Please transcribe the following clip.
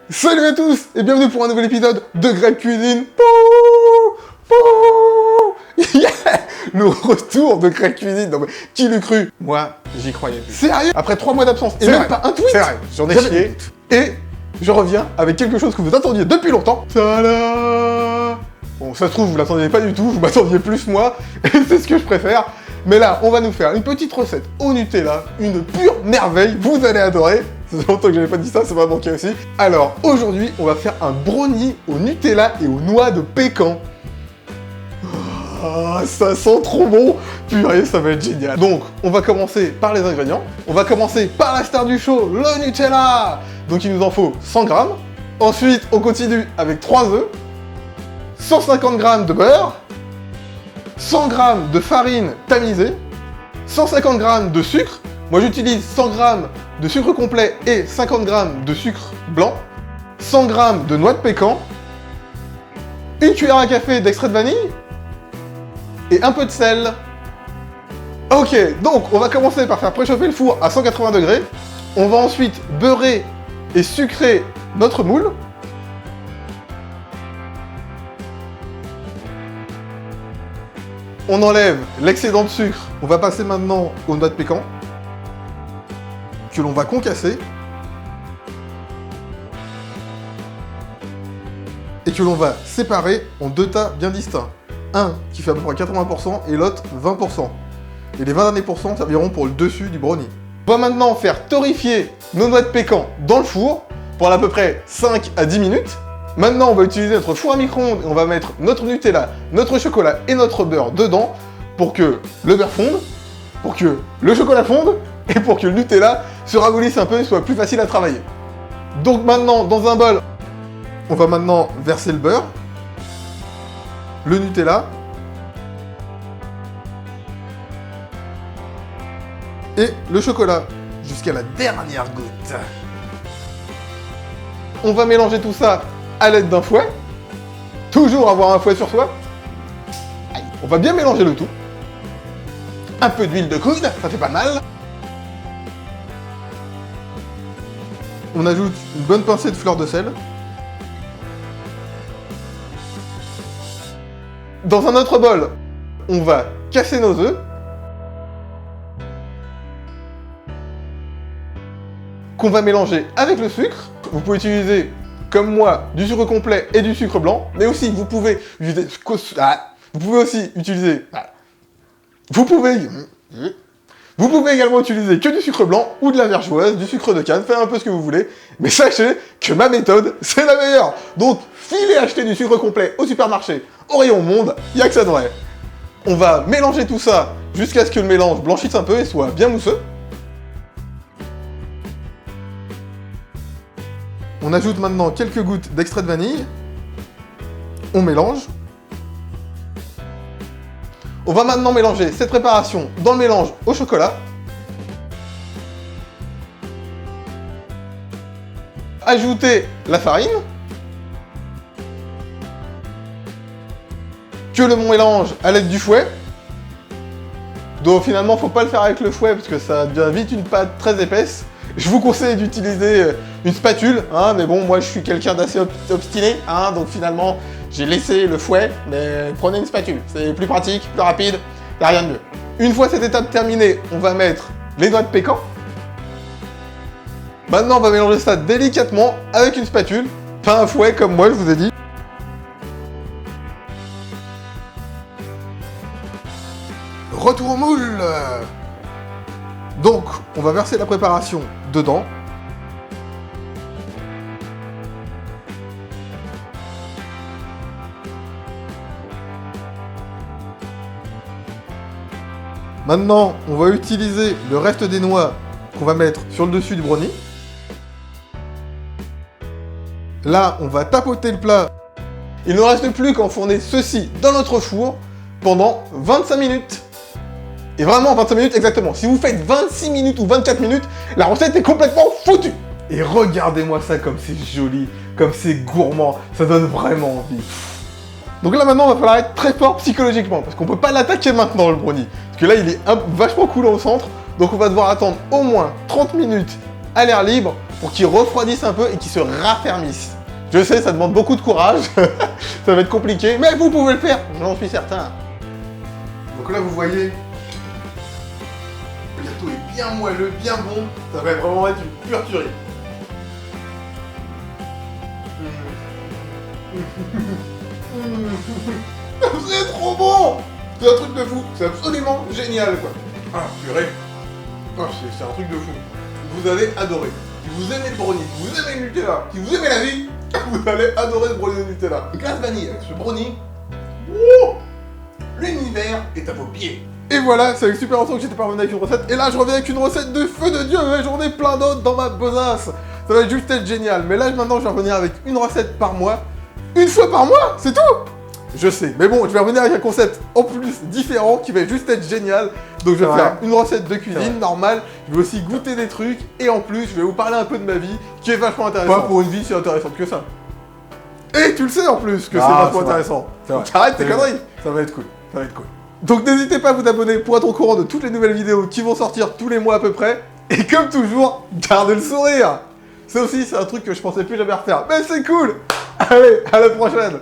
Salut à tous et bienvenue pour un nouvel épisode de Greg Cuisine. Pouh, pouh. Yeah, le retour de Greg Cuisine. Non mais qui l'eût cru? Moi, j'y croyais plus. Sérieux? Après 3 mois d'absence et même pas un tweet. C'est vrai, j'en ai chié. Et je reviens avec quelque chose que vous attendiez depuis longtemps. Tada! Bon, ça se trouve, vous l'attendiez pas du tout, vous m'attendiez plus moi, et c'est ce que je préfère. Mais là, on va nous faire une petite recette au Nutella, une pure merveille, vous allez adorer. Ça fait longtemps que j'avais pas dit ça, ça m'a manqué aussi. Alors, aujourd'hui, on va faire un brownie au Nutella et aux noix de pécan. Ah, ça sent trop bon. Purée, ça va être génial. Donc, on va commencer par les ingrédients. On va commencer par la star du show, le Nutella. Donc, il nous en faut 100 grammes. Ensuite, on continue avec 3 œufs, 150 grammes de beurre, 100 grammes de farine tamisée, 150 grammes de sucre. Moi, j'utilise 100 grammes de sucre complet et 50 grammes de sucre blanc, 100 grammes de noix de pécan, une cuillère à café d'extrait de vanille et un peu de sel. Ok, donc on va commencer par faire préchauffer le four à 180 degrés. On va ensuite beurrer et sucrer notre moule. On enlève l'excédent de sucre. On va passer maintenant aux noix de pécan, que l'on va concasser et que l'on va séparer en 2 tas bien distincts. Un qui fait à peu près 80% et l'autre 20%. Et les 20 derniers pourcents serviront pour le dessus du brownie. On va maintenant faire torréfier nos noix de pécan dans le four pour à peu près 5 à 10 minutes. Maintenant, on va utiliser notre four à micro-ondes et on va mettre notre Nutella, notre chocolat et notre beurre dedans pour que le beurre fonde, pour que le chocolat fonde et pour que le Nutella se ramollisse un peu et soit plus facile à travailler. Donc maintenant, dans un bol, on va maintenant verser le beurre, le Nutella et le chocolat jusqu'à la dernière goutte. On va mélanger tout ça à l'aide d'un fouet. Toujours avoir un fouet sur soi. Aïe. On va bien mélanger le tout. Un peu d'huile de coude, ça fait pas mal. On ajoute une bonne pincée de fleur de sel. Dans un autre bol, on va casser nos œufs. Qu'on va mélanger avec le sucre. Vous pouvez utiliser, comme moi, du sucre complet et du sucre blanc. Mais aussi, vous pouvez utiliser... Vous pouvez également utiliser que du sucre blanc ou de la vergeoise, du sucre de canne, faites un peu ce que vous voulez. Mais sachez que ma méthode, c'est la meilleure. Donc, filez acheter du sucre complet au supermarché, au rayon monde, il n'y a que ça de vrai. On va mélanger tout ça jusqu'à ce que le mélange blanchisse un peu et soit bien mousseux. On ajoute maintenant quelques gouttes d'extrait de vanille. On mélange. On va maintenant mélanger cette préparation dans le mélange au chocolat. Ajouter la farine. Que le mélange à l'aide du fouet. Donc finalement, faut pas le faire avec le fouet parce que ça devient vite une pâte très épaisse. Je vous conseille d'utiliser une spatule, hein, mais bon, moi je suis quelqu'un d'assez obstiné, hein, donc finalement j'ai laissé le fouet, mais prenez une spatule, c'est plus pratique, plus rapide, y a rien de mieux. Une fois cette étape terminée, on va mettre les noix de pécan. Maintenant on va mélanger ça délicatement avec une spatule, pas un fouet comme moi je vous ai dit. Retour au moule. Donc, on va verser la préparation dedans. Maintenant, on va utiliser le reste des noix qu'on va mettre sur le dessus du brownie. Là, on va tapoter le plat. Il ne reste plus qu'à enfourner ceci dans notre four pendant 25 minutes. Et vraiment 25 minutes exactement. Si vous faites 26 minutes ou 24 minutes, la recette est complètement foutue. Et regardez-moi ça comme c'est joli, comme c'est gourmand, ça donne vraiment envie. Donc là maintenant, il va falloir être très fort psychologiquement, parce qu'on peut pas l'attaquer maintenant le brownie. Parce que là, il est vachement coulant au centre, donc on va devoir attendre au moins 30 minutes à l'air libre. pour qu'ils refroidissent un peu et qu'ils se raffermissent. Je sais, ça demande beaucoup de courage, ça va être compliqué, mais vous pouvez le faire, j'en suis certain. Donc là, vous voyez, le gâteau est bien moelleux, bien bon, ça va vraiment être une pure tuerie. C'est trop bon! C'est un truc de fou, c'est absolument génial quoi. Ah, purée. Ah, c'est un truc de fou. Vous allez adorer. Si vous aimez le brownie, si vous aimez le Nutella, si vous aimez la vie, vous allez adorer le brownie au Nutella. Glace vanille avec ce brownie. Wouh! L'univers est à vos pieds. Et voilà, c'est avec super longtemps que j'étais pas revenu avec une recette. Et là, je reviens avec une recette de feu de Dieu. Mais j'en ai plein d'autres dans ma besace. Ça va juste être génial. Mais là, maintenant, je vais revenir avec une recette par mois. Une fois par mois, c'est tout! Je sais, mais bon, je vais revenir avec un concept en plus différent qui va juste être génial. Donc je vais faire une recette de cuisine normale, je vais aussi goûter des trucs, et en plus, je vais vous parler un peu de ma vie, qui est vachement intéressante. Pas pour une vie si intéressante que ça. Et tu le sais en plus que c'est vachement intéressant. Donc arrête tes conneries. Ça va être cool, ça va être cool. Donc n'hésitez pas à vous abonner pour être au courant de toutes les nouvelles vidéos qui vont sortir tous les mois à peu près. Et comme toujours, gardez le sourire. Ça aussi, c'est un truc que je pensais plus jamais refaire. Mais c'est cool. Allez, à la prochaine.